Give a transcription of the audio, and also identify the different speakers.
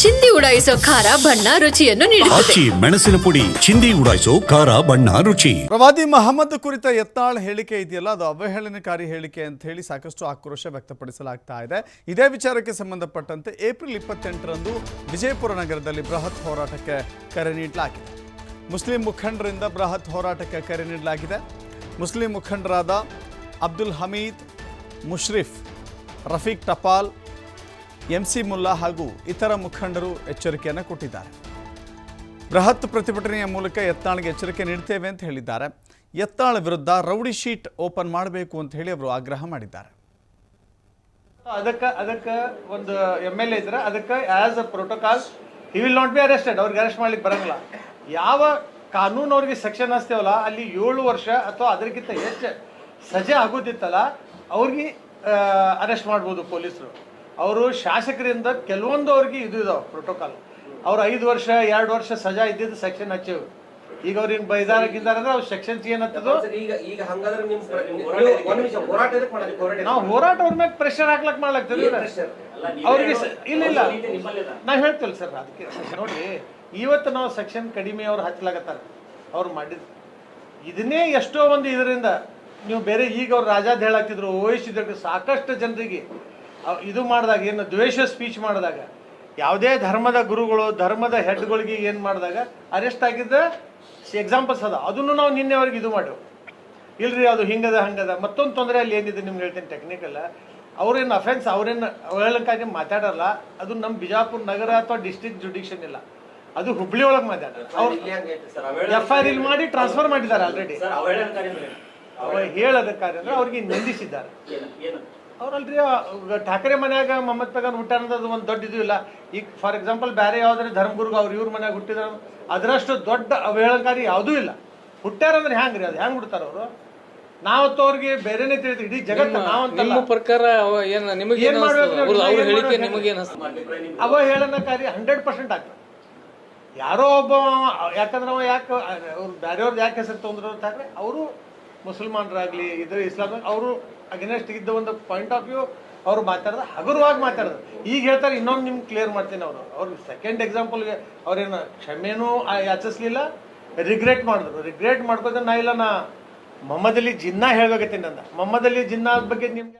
Speaker 1: ಚಿಂದಿ ಉಡಾಯಿಸೋ ಖಾರ ಬಣ್ಣ ರುಚಿಯನ್ನು ನೀಡುತ್ತದೆ.
Speaker 2: ಆಚಿ ಮೆಣಸಿನ ಪುಡಿ ಚಿಂದಿ ಉಡಾಯಿಸೋ ಖಾರ ಬಣ್ಣ ರುಚಿ.
Speaker 3: ಪ್ರವಾದಿ ಮಹಮ್ಮದ್ ಕುರಿತ ಯತ್ನಾಳ್ ಹೇಳಿಕೆ ಇದೆಯಲ್ಲ, ಅದು ಅವಹೇಳನಕಾರಿ ಹೇಳಿಕೆ ಅಂತ ಹೇಳಿ ಸಾಕಷ್ಟು ಆಕ್ರೋಶ ವ್ಯಕ್ತಪಡಿಸಲಾಗ್ತಾ ಇದೆ. ಇದೇ ವಿಚಾರಕ್ಕೆ ಸಂಬಂಧಪಟ್ಟಂತೆ ಏಪ್ರಿಲ್ 28ರಂದು ವಿಜಯಪುರ ನಗರದಲ್ಲಿ ಬೃಹತ್ ಹೋರಾಟಕ್ಕೆ ಕರೆ ನೀಡಲಾಗಿದೆ. ಮುಸ್ಲಿಂ ಮುಖಂಡರಿಂದ ಬೃಹತ್ ಹೋರಾಟಕ್ಕೆ ಕರೆ ನೀಡಲಾಗಿದೆ. ಮುಸ್ಲಿಂ ಮುಖಂಡರಾದ ಅಬ್ದುಲ್ ಹಮೀದ್, ಮುಷ್ರಿಫ್, ರಫೀಕ್ ಟಪಾಲ್, MC ಮುಲ್ಲಾ ಹಾಗೂ ಇತರ ಮುಖಂಡರು ಎಚ್ಚರಿಕೆಯನ್ನು ಕೊಟ್ಟಿದ್ದಾರೆ. ಬೃಹತ್ ಪ್ರತಿಭಟನೆಯ ಮೂಲಕ ಯತ್ನಾಳ್ಗೆ ಎಚ್ಚರಿಕೆ ನೀಡ್ತೇವೆ ಅಂತ ಹೇಳಿದ್ದಾರೆ. ಯತ್ನಾಳ್ ವಿರುದ್ಧ ರೌಡಿ ಶೀಟ್ ಓಪನ್ ಮಾಡಬೇಕು ಅಂತ ಹೇಳಿ ಅವರು ಆಗ್ರಹ ಮಾಡಿದ್ದಾರೆ.
Speaker 4: ಅದಕ್ಕೆ ಒಂದು MLA ಇದ್ರೆ ಅದಕ್ಕೆ as a protocol he will not be arrested. ಅವ್ರಿಗೆ ಅರೆಸ್ಟ್ ಮಾಡ್ಲಿಕ್ಕೆ ಬರಂಗಿಲ್ಲ. ಯಾವ ಕಾನೂನು ಅವ್ರಿಗೆ ಸೆಕ್ಷನ್ ಹಚ್ತೇವಲ್ಲ ಅಲ್ಲಿ 7 ವರ್ಷ ಅಥವಾ ಅದಕ್ಕಿಂತ ಹೆಚ್ಚು ಸಜೆ ಆಗೋದಿತ್ತಲ್ಲ ಅವ್ರಿಗೆ ಅರೆಸ್ಟ್ ಮಾಡ್ಬೋದು ಪೊಲೀಸರು. ಅವರು ಶಾಸಕರಿಂದ ಕೆಲವೊಂದು ಅವ್ರಿಗೆ ಇದು ಇದಾವೆ ಪ್ರೋಟೋಕಾಲ್. ಅವ್ರು 5 ವರ್ಷ 2 ವರ್ಷ ಸಜಾ ಇದ್ದಿದ್ದು ಸೆಕ್ಷನ್ ಹಚ್ಚೇವು. ಈಗ ಅವ್ರಿಗೆ ಬೈದಾರ ಅಂದ್ರೆ ಅವ್ರು ಸೆಕ್ಷನ್ಸ್ ಏನತ್ತದೋ ನಾವು ಹೋರಾಟ ಅವ್ರ ಮ್ಯಾಗ ಪ್ರೆಷರ್ ಹಾಕ್ಲಕ್ ಮಾಡ್ಲಾಗ್ತೀವಿ ಅವ್ರಿಗೆ. ಇಲ್ಲ ನಾವು ಹೇಳ್ತೇವಲ್ಲ ಸರ್, ಅದಕ್ಕೆ ನೋಡಿ ಇವತ್ತು ನಾವು ಸೆಕ್ಷನ್ ಕಡಿಮೆ ಅವ್ರು ಹಚ್ಚಲಾಗತ್ತಾರ. ಅವ್ರು ಮಾಡಿದ್ ಇದನ್ನೇ ಎಷ್ಟೋ ಒಂದು ಇದರಿಂದ ನೀವು ಬೇರೆ ಈಗ ಅವ್ರು ರಾಜಾದ್ ಹೇಳಾಕ್ತಿದ್ರು ಓಹಿಸಿದ್ರು ಸಾಕಷ್ಟು ಜನರಿಗೆ ಇದು ಮಾಡಿದಾಗ ಏನು ದ್ವೇಷ ಸ್ಪೀಚ್ ಮಾಡಿದಾಗ ಯಾವುದೇ ಧರ್ಮದ ಗುರುಗಳು ಧರ್ಮದ ಹೆಡ್ಗಳಿಗೆ ಏನು ಮಾಡಿದಾಗ ಅರೆಸ್ಟ್ ಆಗಿದ್ದ ಎಕ್ಸಾಂಪಲ್ಸ್ ಅದ. ಅದನ್ನು ನಾವು ನಿನ್ನೆವರೆಗೆ ಇದು ಮಾಡೇವು. ಇಲ್ರಿ ಅದು ಹಿಂಗದ ಹಂಗದ. ಮತ್ತೊಂದು ತೊಂದರೆ ಅಲ್ಲಿ ಏನಿದೆ ನಿಮ್ಗೆ ಹೇಳ್ತೀನಿ ಟೆಕ್ನಿಕಲ್. ಅವ್ರೇನು ಅಫೆನ್ಸ್ ಅವ್ರೇನು ಅವಹೇಳನಕಾರಿ ಮಾತಾಡಲ್ಲ. ಅದು ನಮ್ಮ ಬಿಜಾಪುರ ನಗರ ಅಥವಾ ಡಿಸ್ಟ್ರಿಕ್ಟ್ ಜುಡಿಷನ್ ಇಲ್ಲ, ಅದು ಹುಬ್ಳಿ ಒಳಗೆ ಮಾತಾಡ್ತಾರೆ. ಅವ್ರು FIR ಇಲ್ಲಿ ಮಾಡಿ ಟ್ರಾನ್ಸ್ಫರ್ ಮಾಡಿದ್ದಾರೆ ಆಲ್ರೆಡಿ. ಹೇಳೋದಕ್ಕಾರೆ ಅಂದ್ರೆ ಅವ್ರಿಗೆ ನಿಂದಿಸಿದ್ದಾರೆ. ಅವ್ರಲ್ರಿ ಠಾಕರೆ ಮನ್ಯಾಗ ಮೊಹಮ್ಮದ್ ಪೈಗಂಬರ್ ಹುಟ್ಟ ಅನ್ನೋದು ಒಂದು ದೊಡ್ಡ ಇದು ಇಲ್ಲ. ಈಗ ಫಾರ್ ಎಕ್ಸಾಂಪಲ್ ಬೇರೆ ಯಾವ್ದಾರೆ ಧರ್ಮಗುರುಗ ಇವ್ರ ಮನ್ಯಾಗ ಹುಟ್ಟಿದ್ರ ಅದರಷ್ಟು ದೊಡ್ಡ ಅವಹೇಳನಕಾರಿ ಯಾವುದೂ ಇಲ್ಲ. ಹುಟ್ಟಾರಂದ್ರೆ ಹ್ಯಾಂಗ್ರಿ ಅದು ಹೆಂಗ್ ಹುಡ್ತಾರ ಅವರು? ನಾವತ್ತು ಅವ್ರಿಗೆ ಬೇರೆನೇ ತಿಳಿತೀವಿ. ಇಡೀ ಜಗತ್ತು
Speaker 5: ನಿಮ್ಮ ಪ್ರಕಾರ
Speaker 4: ಅವಹೇಳನಕಾರಿ 100% ಆಗ್ತದೆ. ಯಾರೋ ಒಬ್ಬ ಯಾಕಂದ್ರೆ ಅವ ಯಾಕೆ ಅವ್ರು ಬೇರೆಯವ್ರದ್ದು ಯಾಕೆ ಹೆಸರು ತೊಂದ್ರೆ ಅಂತಾದ್ರೆ ಅವರು ಮುಸಲ್ಮಾನರಾಗ್ಲಿ ಇದ್ರ ಇಸ್ಲಾಂ ಅವರು ಅಗೇನೆಸ್ಟ್ ಇದ್ದ ಒಂದು ಪಾಯಿಂಟ್ ಆಫ್ ವ್ಯೂ ಅವ್ರು ಮಾತಾಡಿದ್ರೆ ಹಗುರವಾಗಿ ಮಾತಾಡಿದ್ರು. ಈಗ ಹೇಳ್ತಾರೆ ಇನ್ನೊಂದು ನಿಮ್ಗೆ ಕ್ಲಿಯರ್ ಮಾಡ್ತೀನಿ. ಅವ್ರಿಗೆ ಸೆಕೆಂಡ್ ಎಕ್ಸಾಂಪಲ್ಗೆ ಅವ್ರೇನು ಕ್ಷಮೆನೂ ಯಾಚಿಸ್ಲಿಲ್ಲ, ರಿಗ್ರೆಟ್ ಮಾಡಿದ್ರು. ರಿಗ್ರೆಟ್ ಮಾಡ್ಕೋದ್ರೆ ನಾ ಇಲ್ಲ ನಾ ಮೊಹಮ್ಮದ್ ಅಲಿ ಜಿನ್ನಾ ಹೇಳ್ಬೇಕತ್ತೀನಿ ಅಂದ. ಮೊಹಮ್ಮದ್ ಅಲಿ ಜಿನ್ನಾ ಬಗ್ಗೆ ನಿಮ್ಗೆ